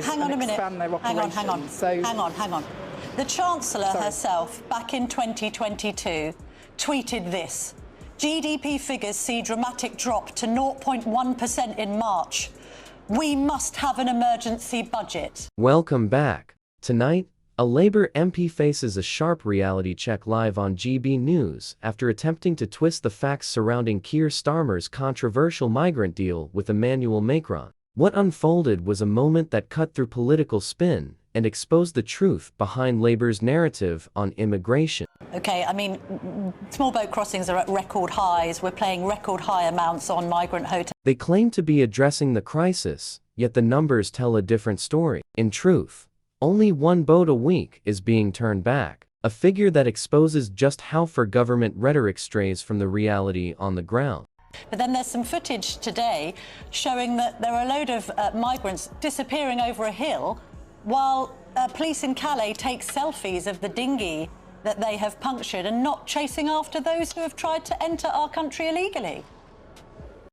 Hang on a minute. Expand their operations. Hang on. The Chancellor herself, back in 2022, tweeted this. GDP figures see dramatic drop to 0.1% in March. We must have an emergency budget. Welcome back. Tonight, a Labour MP faces a sharp reality check live on GB News after attempting to twist the facts surrounding Keir Starmer's controversial migrant deal with Emmanuel Macron. What unfolded was a moment that cut through political spin and exposed the truth behind Labour's narrative on immigration. OK, I mean, small boat crossings are at record highs. We're paying record high amounts on migrant hotels. They claim to be addressing the crisis, yet the numbers tell a different story. In truth, only one boat a week is being turned back, a figure that exposes just how far government rhetoric strays from the reality on the ground. But then there's some footage today showing that there are a load of migrants disappearing over a hill while police in Calais take selfies of the dinghy that they have punctured and not chasing after those who have tried to enter our country illegally.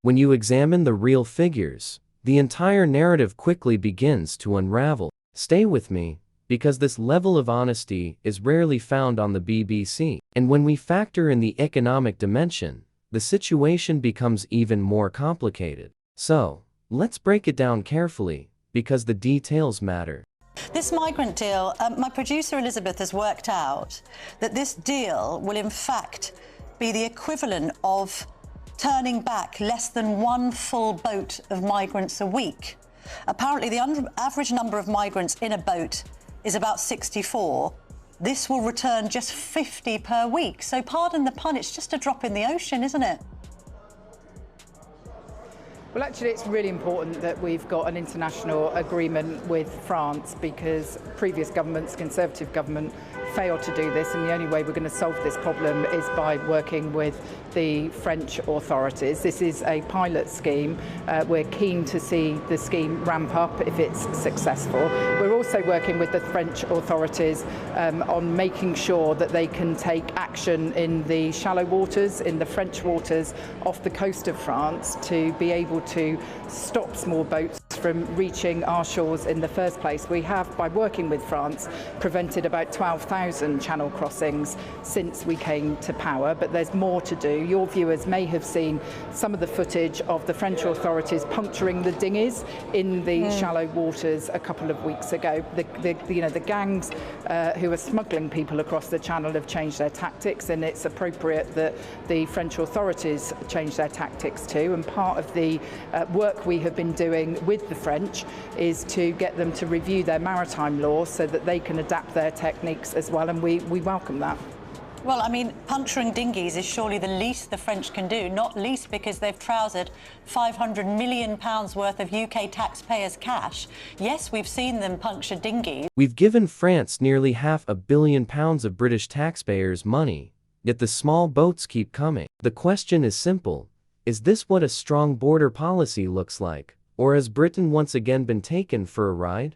When you examine the real figures, the entire narrative quickly begins to unravel. Stay with me, because this level of honesty is rarely found on the BBC. And when we factor in the economic dimension, the situation becomes even more complicated. So, let's break it down carefully, because the details matter. This migrant deal, my producer Elizabeth has worked out that this deal will in fact be the equivalent of turning back less than one full boat of migrants a week. Apparently the average number of migrants in a boat is about 64. This will return just 50 per week. So pardon the pun, it's just a drop in the ocean, isn't it? Well, actually, it's really important that we've got an international agreement with France because previous governments, Conservative government, failed to do this, and the only way we're going to solve this problem is by working with the French authorities. This is a pilot scheme. We're keen to see the scheme ramp up if it's successful. We're also working with the French authorities on making sure that they can take action in the shallow waters, in the French waters off the coast of France, to be able to stop small boats from reaching our shores in the first place. We have, by working with France, prevented about 12,000 channel crossings since we came to power, but there's more to do. Your viewers may have seen some of the footage of the French authorities puncturing the dinghies in the shallow waters a couple of weeks ago. The gangs who are smuggling people across the channel have changed their tactics, and it's appropriate that the French authorities change their tactics too. And part of the work we have been doing with the French is to get them to review their maritime law so that they can adapt their techniques as well, and we welcome that. Well, I mean, puncturing dinghies is surely the least the French can do, not least because they've trousered £500 million worth of UK taxpayers' cash. Yes, we've seen them puncture dinghies. We've given France nearly £500 million of British taxpayers' money, yet the small boats keep coming. The question is simple. Is this what a strong border policy looks like? Or has Britain once again been taken for a ride?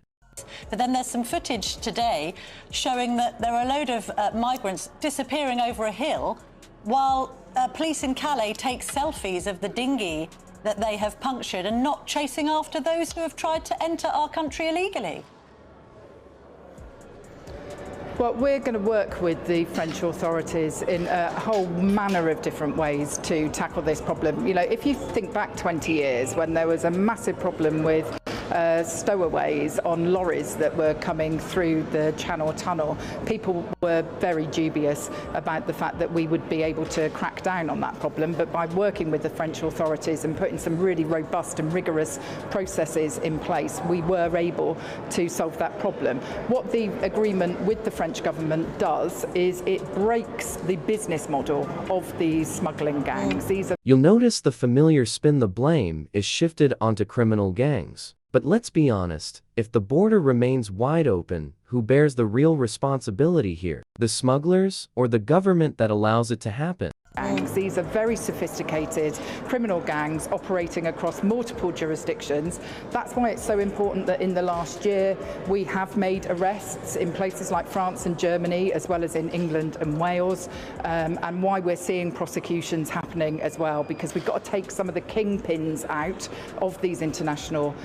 But then there's some footage today showing that there are a load of migrants disappearing over a hill while police in Calais take selfies of the dinghy that they have punctured and not chasing after those who have tried to enter our country illegally. Well, we're going to work with the French authorities in a whole manner of different ways to tackle this problem. You know, if you think back 20 years when there was a massive problem with stowaways on lorries that were coming through the Channel Tunnel, people were very dubious about the fact that we would be able to crack down on that problem. But by working with the French authorities and putting some really robust and rigorous processes in place, we were able to solve that problem. What the agreement with the French government does is it breaks the business model of these smuggling gangs. You'll notice the familiar spin the blame is shifted onto criminal gangs. But let's be honest, if the border remains wide open, who bears the real responsibility here? The smugglers or the government that allows it to happen? gangs. These are very sophisticated criminal gangs operating across multiple jurisdictions. That's why it's so important that in the last year we have made arrests in places like France and Germany, as well as in England and Wales, and why we're seeing prosecutions happening as well, because we've got to take some of the kingpins out of these international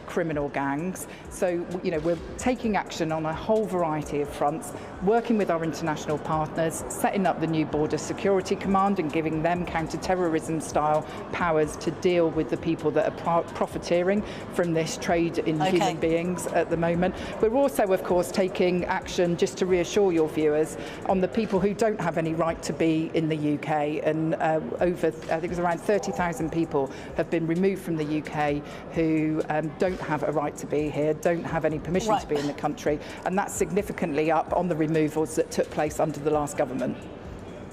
criminal gangs. So, you know, we're taking action on a whole variety of fronts, working with our international partners, setting up the new border security command and giving them counter-terrorism style powers to deal with the people that are profiteering from this trade in human beings at the moment. We're also, of course, taking action, just to reassure your viewers, on the people who don't have any right to be in the UK. And over, I think it was around 30,000 people have been removed from the UK who don't have a right to be here, don't have any permission to be in the country. And that's significantly up on the removals that took place under the last government.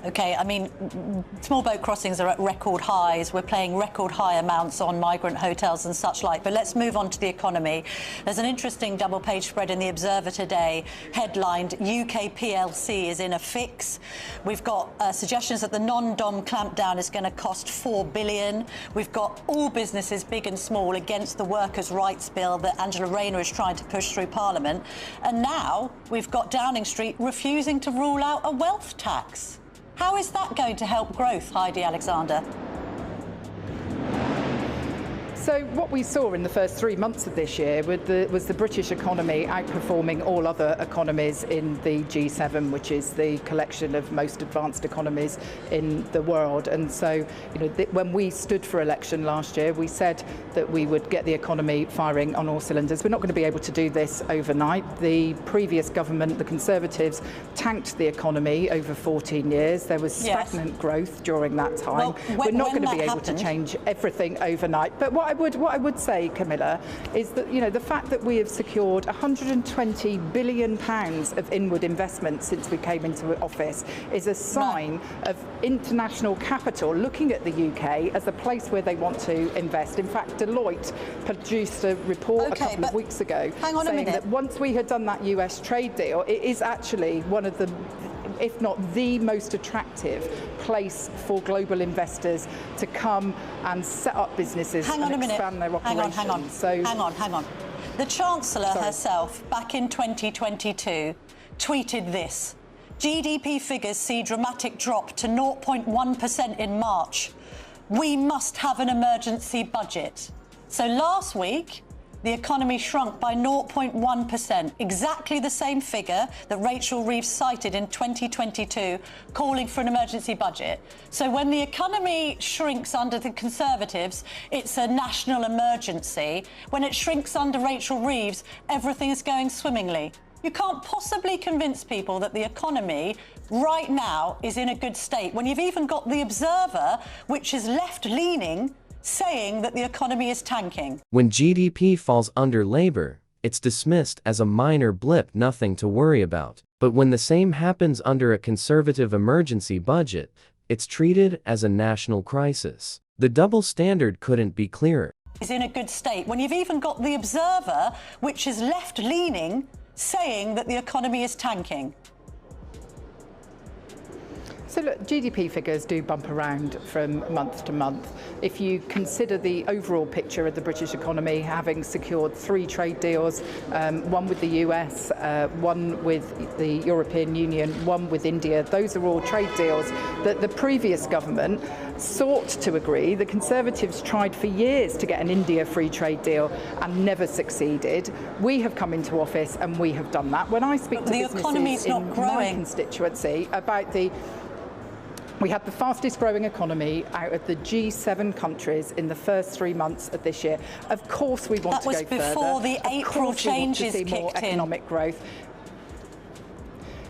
OK, I mean, small boat crossings are at record highs. We're paying record high amounts on migrant hotels and such like. But let's move on to the economy. There's an interesting double-page spread in the Observer today, headlined, UK PLC is in a fix. We've got suggestions that the non-dom clampdown is going to cost $4 billion. We've got all businesses, big and small, against the workers' rights bill that Angela Rayner is trying to push through Parliament. And now we've got Downing Street refusing to rule out a wealth tax. How is that going to help growth, Heidi Alexander? So what we saw in the first 3 months of this year was the British economy outperforming all other economies in the G7, which is the collection of most advanced economies in the world. And so, you know, when we stood for election last year, we said that we would get the economy firing on all cylinders. We're not going to be able to do this overnight. The previous government, the Conservatives, tanked the economy over 14 years. There was stagnant growth during that time. We're not going to be able to change everything overnight. But what I would say, Camilla, is that, you know, the fact that we have secured £120 billion of inward investment since we came into office is a sign of international capital looking at the UK as a place where they want to invest. In fact, Deloitte produced a report a couple of weeks ago saying that once we had done that US trade deal, it is actually one of the, if not the most attractive place for global investors to come and set up businesses and expand their operations. Hang on. The Chancellor herself, back in 2022, tweeted this: GDP figures see dramatic drop to 0.1% in March. We must have an emergency budget. So last week, the economy shrunk by 0.1%, exactly the same figure that Rachel Reeves cited in 2022, calling for an emergency budget. So when the economy shrinks under the Conservatives, it's a national emergency. When it shrinks under Rachel Reeves, everything is going swimmingly. You can't possibly convince people that the economy right now is in a good state when you've even got the Observer, which is left-leaning, saying that the economy is tanking. When GDP falls under Labour, it's dismissed as a minor blip, nothing to worry about. But when the same happens under a Conservative emergency budget, it's treated as a national crisis. The double standard couldn't be clearer. Is in a good state when you've even got the Observer, which is left-leaning, saying that the economy is tanking. So look, GDP figures do bump around from month to month. If you consider the overall picture of the British economy, having secured 3 trade deals, one with the US, one with the European Union, one with India, those are all trade deals that the previous government sought to agree. The Conservatives tried for years to get an India free trade deal and never succeeded. We have come into office and we have done that. When I speak to businesses in my constituency about we had the fastest growing economy out of the G7 countries in the first 3 months of this year. Of course we want to go further. That was before the April changes kicked in. More economic growth.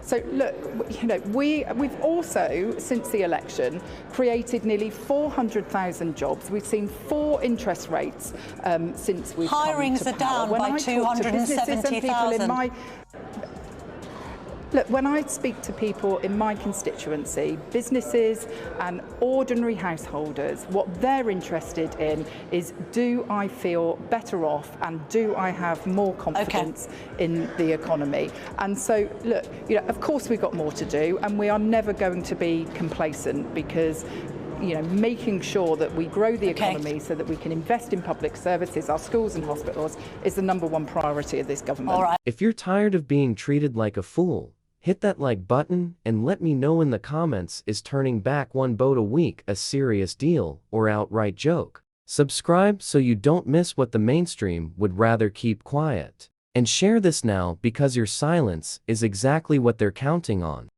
So look, you know, we've also, since the election, created nearly 400,000 jobs. We've seen 4 interest rates since we've come to power. Hirings are down by 270,000. Look, when I speak to people in my constituency, businesses and ordinary householders, what they're interested in is, do I feel better off and do I have more confidence in the economy? And so, look, of course we've got more to do, and we are never going to be complacent, because making sure that we grow the economy so that we can invest in public services, our schools and hospitals, is the #1 priority of this government. All right. If you're tired of being treated like a fool, hit that like button and let me know in the comments, is turning back one boat a week a serious deal or outright joke? Subscribe so you don't miss what the mainstream would rather keep quiet. And share this now, because your silence is exactly what they're counting on.